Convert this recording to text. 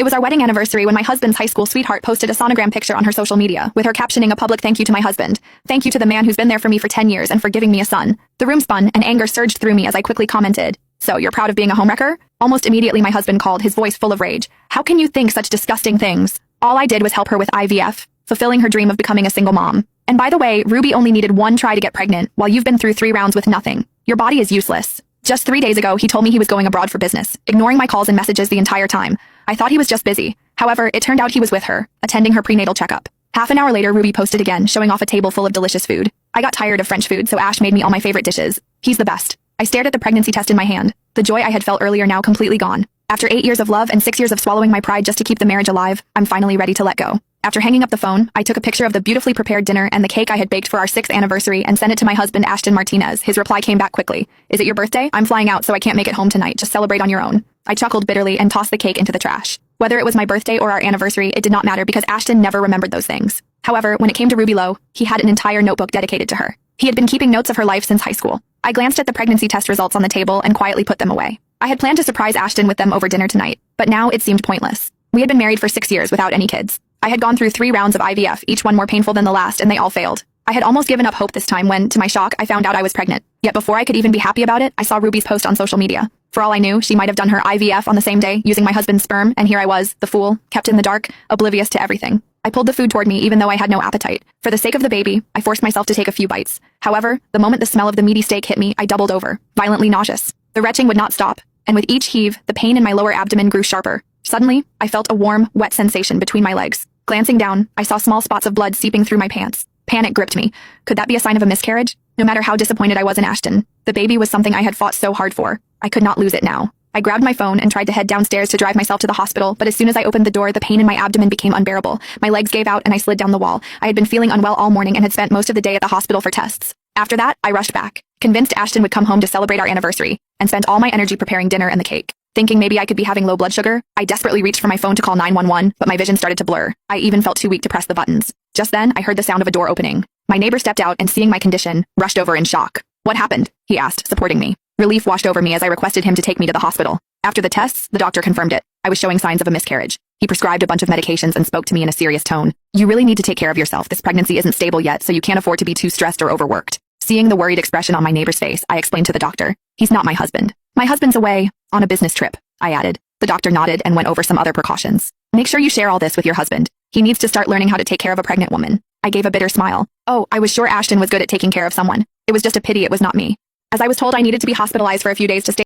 It was our wedding anniversary when my husband's high school sweetheart posted a sonogram picture on her social media, with her captioning a public thank you to my husband. Thank you to the man who's been there for me for 10 years and for giving me a son. The room spun, and anger surged through me as I quickly commented, "So, you're proud of being a homewrecker?" Almost immediately my husband called, his voice full of rage. "How can you think such disgusting things?" All I did was help her with IVF, fulfilling her dream of becoming a single mom. And by the way, Ruby only needed one try to get pregnant, while you've been through 3 rounds with nothing. Your body is useless. Just 3 days ago, he told me he was going abroad for business, ignoring my calls and messages the entire time. I thought he was just busy. However, it turned out he was with her, attending her prenatal checkup. Half an hour later, Ruby posted again, showing off a table full of delicious food. I got tired of French food, so Ash made me all my favorite dishes. He's the best. I stared at the pregnancy test in my hand. The joy I had felt earlier now completely gone. After 8 years of love and 6 years of swallowing my pride just to keep the marriage alive, I'm finally ready to let go. After hanging up the phone, I took a picture of the beautifully prepared dinner and the cake I had baked for our 6th anniversary and sent it to my husband, Ashton Martinez. His reply came back quickly. "Is it your birthday? I'm flying out, so I can't make it home tonight. Just celebrate on your own." I chuckled bitterly and tossed the cake into the trash. Whether it was my birthday or our anniversary, it did not matter because Ashton never remembered those things. However, when it came to Ruby Lowe, he had an entire notebook dedicated to her. He had been keeping notes of her life since high school. I glanced at the pregnancy test results on the table and quietly put them away. I had planned to surprise Ashton with them over dinner tonight, but now it seemed pointless. We had been married for 6 years without any kids. I had gone through 3 rounds of IVF, each one more painful than the last, and they all failed. I had almost given up hope this time when, to my shock, I found out I was pregnant. Yet before I could even be happy about it, I saw Ruby's post on social media. For all I knew, she might have done her IVF on the same day, using my husband's sperm, and here I was, the fool, kept in the dark, oblivious to everything. I pulled the food toward me even though I had no appetite. For the sake of the baby, I forced myself to take a few bites. However, the moment the smell of the meaty steak hit me, I doubled over, violently nauseous. The retching would not stop, and with each heave, the pain in my lower abdomen grew sharper. Suddenly, I felt a warm, wet sensation between my legs. Glancing down, I saw small spots of blood seeping through my pants. Panic gripped me. Could that be a sign of a miscarriage? No matter how disappointed I was in Ashton, the baby was something I had fought so hard for. I could not lose it now. I grabbed my phone and tried to head downstairs to drive myself to the hospital, but as soon as I opened the door, the pain in my abdomen became unbearable. My legs gave out and I slid down the wall. I had been feeling unwell all morning and had spent most of the day at the hospital for tests. After that, I rushed back, convinced Ashton would come home to celebrate our anniversary, and spent all my energy preparing dinner and the cake. Thinking maybe I could be having low blood sugar, I desperately reached for my phone to call 911, but my vision started to blur. I even felt too weak to press the buttons. Just then, I heard the sound of a door opening. My neighbor stepped out and, seeing my condition, rushed over in shock. "What happened?" he asked, supporting me. Relief washed over me as I requested him to take me to the hospital. After the tests, the doctor confirmed it. I was showing signs of a miscarriage. He prescribed a bunch of medications and spoke to me in a serious tone. "You really need to take care of yourself. This pregnancy isn't stable yet, so you can't afford to be too stressed or overworked." Seeing the worried expression on my neighbor's face, I explained to the doctor, "He's not my husband. My husband's away, on a business trip," I added. The doctor nodded and went over some other precautions. "Make sure you share all this with your husband. He needs to start learning how to take care of a pregnant woman." I gave a bitter smile. Oh, I was sure Ashton was good at taking care of someone. It was just a pity it was not me. As I was told I needed to be hospitalized for a few days to stay